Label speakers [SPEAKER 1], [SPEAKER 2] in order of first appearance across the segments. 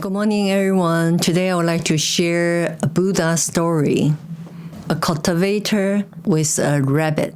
[SPEAKER 1] Good morning, everyone. Today I would like to share a Buddha story, a cultivator with a rabbit.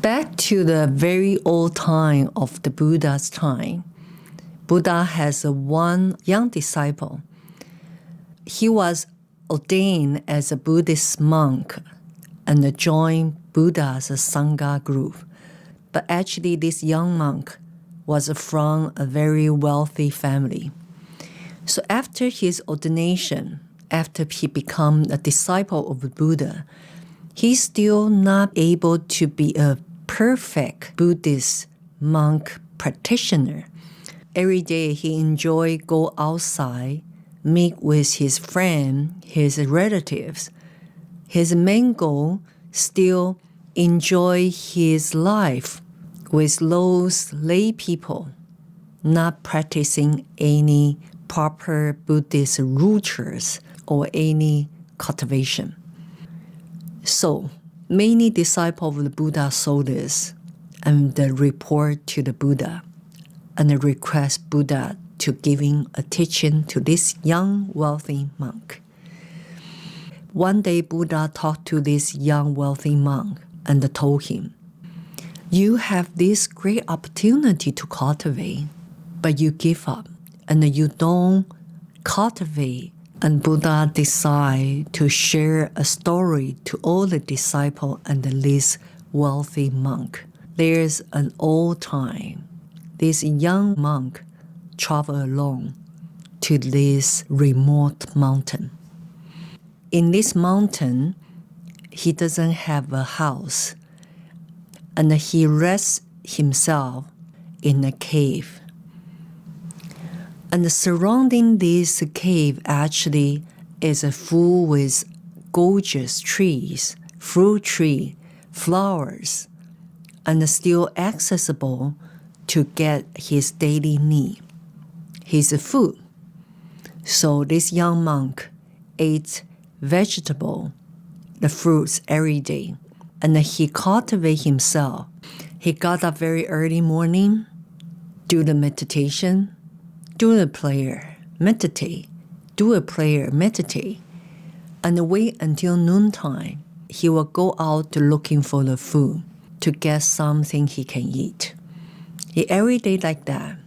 [SPEAKER 1] Back to the very old time of the Buddha's time, Buddha has one young disciple. He was ordained as a Buddhist monk and joined Buddha's Sangha group. But actually, this young monk was from a very wealthy family. So after his ordination, after he became a disciple of Buddha, he's still not able to be a perfect Buddhist monk practitioner. Every day he enjoyed go outside, meet with his friends, his relatives. His main goal still enjoy his life with those lay people, not practicing any proper Buddhist rituals or any cultivation. So many disciples of the Buddha saw this and they report to the Buddha and they request Buddha to giving a teaching to this young wealthy monk. One day Buddha talked to this young wealthy monk and told him, "You have this great opportunity to cultivate, but you give up and you don't cultivate." And Buddha decided to share a story to all the disciples and this wealthy monk. There's an old time. This young monk traveled alone to this remote mountain. In this mountain, he doesn't have a house, and he rests himself in a cave. And surrounding this cave actually is full with gorgeous trees, fruit tree, flowers, and still accessible to get his daily need, his food. So this young monk ate vegetable, the fruits every day, and he cultivate himself. He got up very early morning, do the meditation, do a prayer, meditate, do a prayer, meditate, and wait until noontime. He will go out looking for the food to get something he can eat. He every day like that.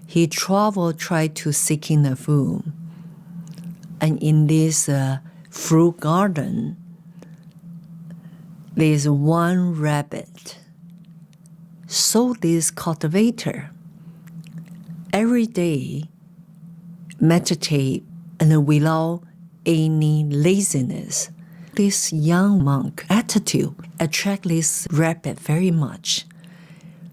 [SPEAKER 1] He try to seeking the food. And in this fruit garden, there's one rabbit. So this cultivator every day meditate and without any laziness. This young monk attitude attract this rabbit very much.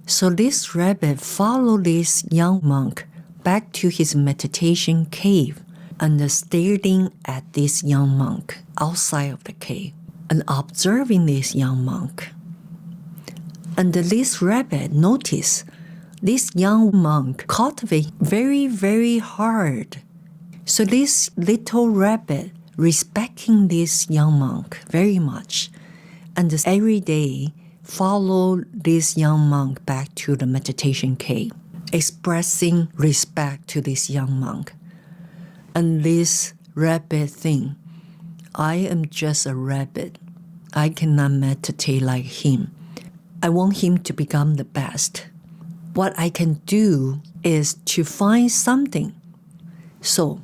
[SPEAKER 1] So this rabbit follow this young monk back to his meditation cave and staring at this young monk outside of the cave and observing this young monk. And this rabbit noticed this young monk cultivate very, very hard. So this little rabbit respecting this young monk very much, and every day follow this young monk back to the meditation cave, expressing respect to this young monk. And this rabbit think, I am just a rabbit. I cannot meditate like him. I want him to become the best. What I can do is to find something. So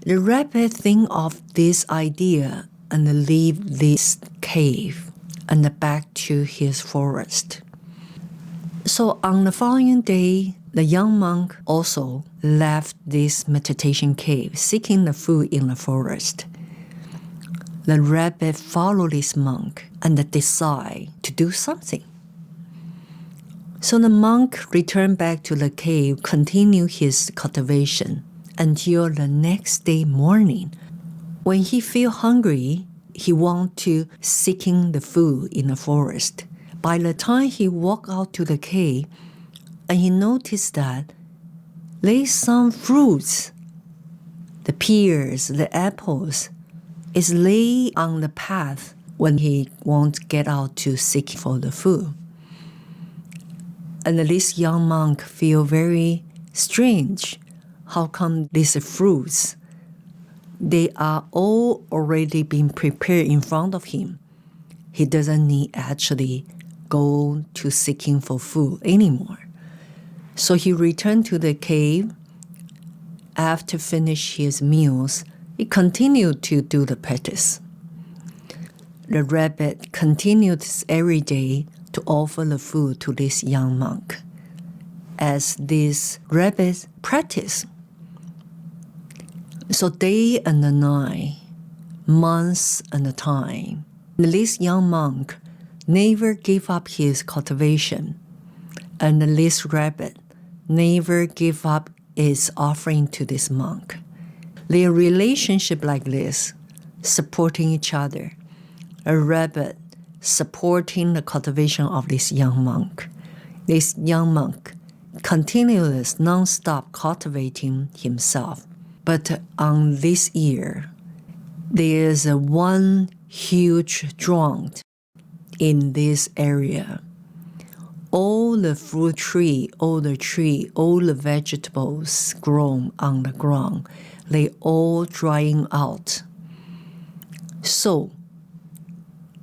[SPEAKER 1] the rabbit think of this idea and leave this cave and back to his forest. So on the following day, the young monk also left this meditation cave, seeking the food in the forest. The rabbit followed this monk and decide to do something. So the monk returned back to the cave, continued his cultivation until the next day morning. When he feel hungry, he want to seeking the food in the forest. By the time he walked out to the cave, and he noticed that there's some fruits, the pears, the apples, is laid on the path when he won't get out to seek for the food. And this young monk feel very strange. how come these fruits, they are all already being prepared in front of him. He doesn't need actually go to seeking for food anymore. So he returned to the cave. After finish his meals, he continued to do the practice. The rabbit continued every day to offer the food to this young monk. As this rabbit practiced, so day and night, months and a time, this young monk never gave up his cultivation, and this rabbit never gave up its offering to this monk. Their relationship like this, supporting each other, a rabbit supporting the cultivation of this young monk. This young monk continuous non-stop cultivating himself. But on this year, there is one huge drought in this area. All the fruit tree, all the vegetables grown on the ground, they all drying out. So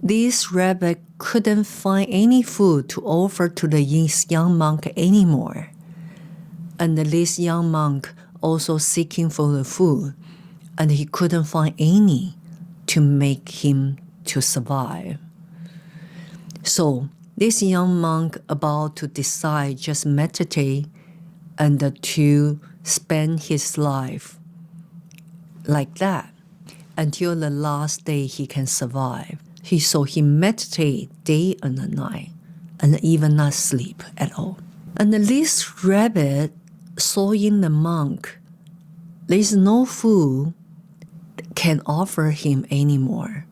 [SPEAKER 1] this rabbit couldn't find any food to offer to this young monk anymore. And this young monk also seeking for the food, and he couldn't find any to make him to survive. So this young monk about to decide just meditate and to spend his life like that until the last day he can survive. So he meditate day and night and even not sleep at all. And this rabbit saw in the monk, there is no food can offer him anymore.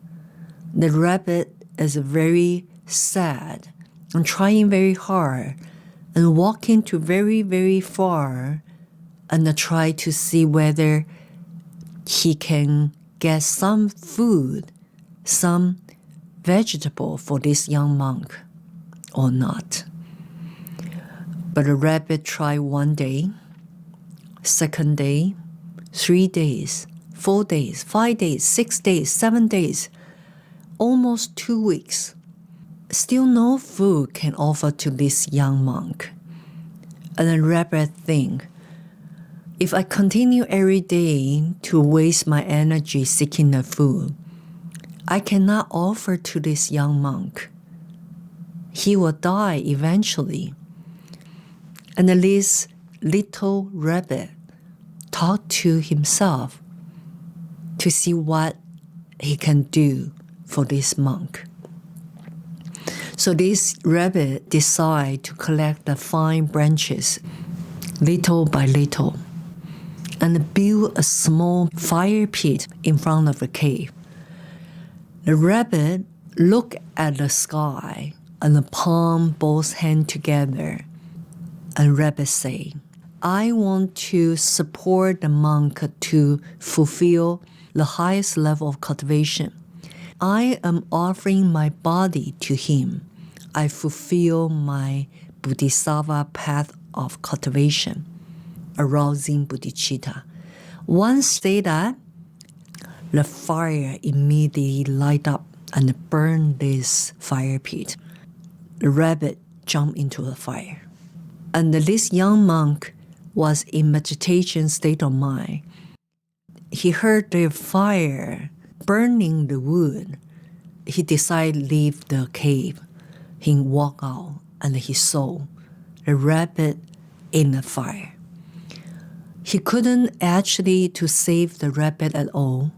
[SPEAKER 1] The rabbit is very sad and trying very hard and walking to very, very far and try to see whether he can get some food, some vegetable for this young monk or not. But the rabbit tried one day, second day, 3 days, 4 days, 5 days, 6 days, 7 days, almost 2 weeks. Still no food can offer to this young monk. And the rabbit think, if I continue every day to waste my energy seeking the food, I cannot offer to this young monk. He will die eventually. And this little rabbit talked to himself to see what he can do for this monk. So this rabbit decided to collect the fine branches little by little and build a small fire pit in front of the cave. The rabbit looked at the sky and palm both hands together. And rabbit say, I want to support the monk to fulfill the highest level of cultivation. I am offering my body to him. I fulfill my Bodhisattva path of cultivation, arousing bodhicitta. Once say that, the fire immediately light up and burn this fire pit. The rabbit jumped into the fire. And this young monk was in meditation state of mind. He heard the fire burning the wood. He decided to leave the cave. He walked out and he saw the rabbit in the fire. He couldn't actually to save the rabbit at all,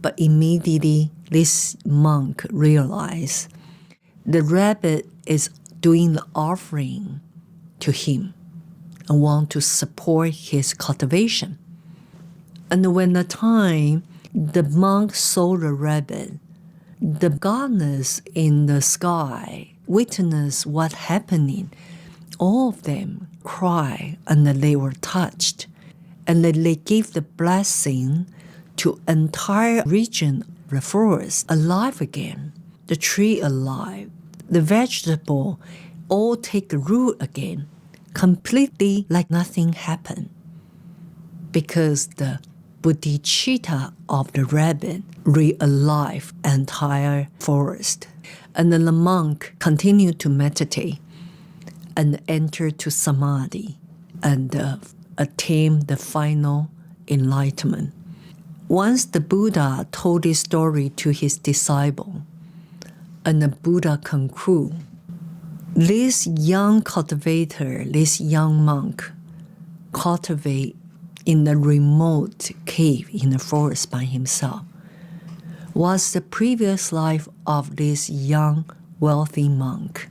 [SPEAKER 1] but immediately this monk realized the rabbit is doing the offering to him and want to support his cultivation. And when the time the monk saw the rabbit, the goddess in the sky witnessed what happening. All of them cried and they were touched. And they gave the blessing to entire region of the forest alive again. The tree alive, the vegetable all take root again, completely like nothing happened. because the bodhicitta of the rabbit realived entire forest. And then the monk continued to meditate and enter to samadhi and attain the final enlightenment. Once the Buddha told this story to his disciple, and the Buddha concluded, this young cultivator, this young monk, cultivate in the remote cave in the forest by himself, was the previous life of this young, wealthy monk.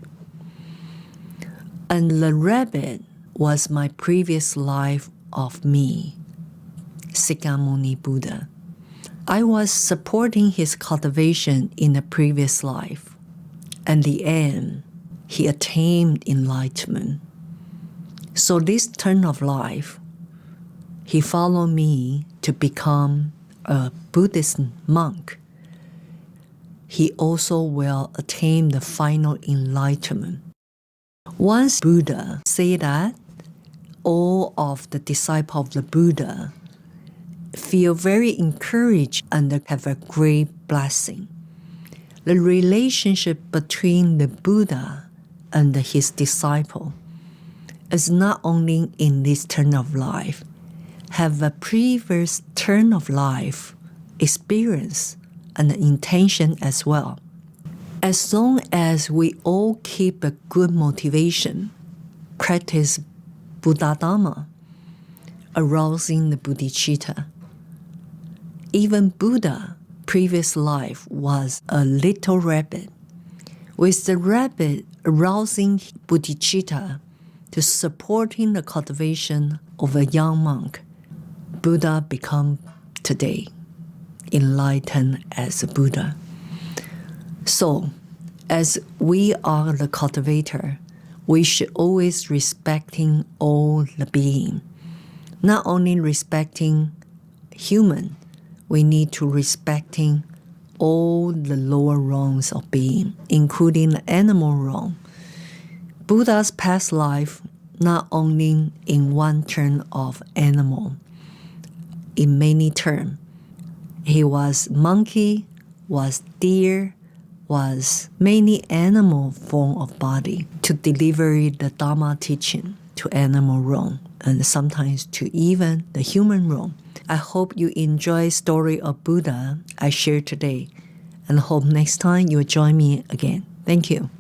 [SPEAKER 1] And the rabbit was my previous life of me, Sikamuni Buddha. I was supporting his cultivation in the previous life. And the end, he attained enlightenment. So this turn of life, he followed me to become a Buddhist monk. He also will attain the final enlightenment. Once Buddha said that, all of the disciples of the Buddha feel very encouraged and have a great blessing. The relationship between the Buddha and his disciple is not only in this turn of life, have a previous turn of life experience and intention as well. As long as we all keep a good motivation, practice Buddha Dhamma, arousing the bodhicitta. Even Buddha, previous life, was a little rabbit. With the rabbit arousing bodhicitta to supporting the cultivation of a young monk, Buddha become today enlightened as a Buddha. So, as we are the cultivator, we should always respecting all the being. Not only respecting human, we need to respecting all the lower realms of being, including the animal realm. Buddha's past life, not only in one term of animal, in many terms. He was monkey, was deer, was many animal form of body to deliver the Dharma teaching to animal realm and sometimes to even the human realm. I hope you enjoy story of Buddha I shared today and hope next time you'll join me again. Thank you.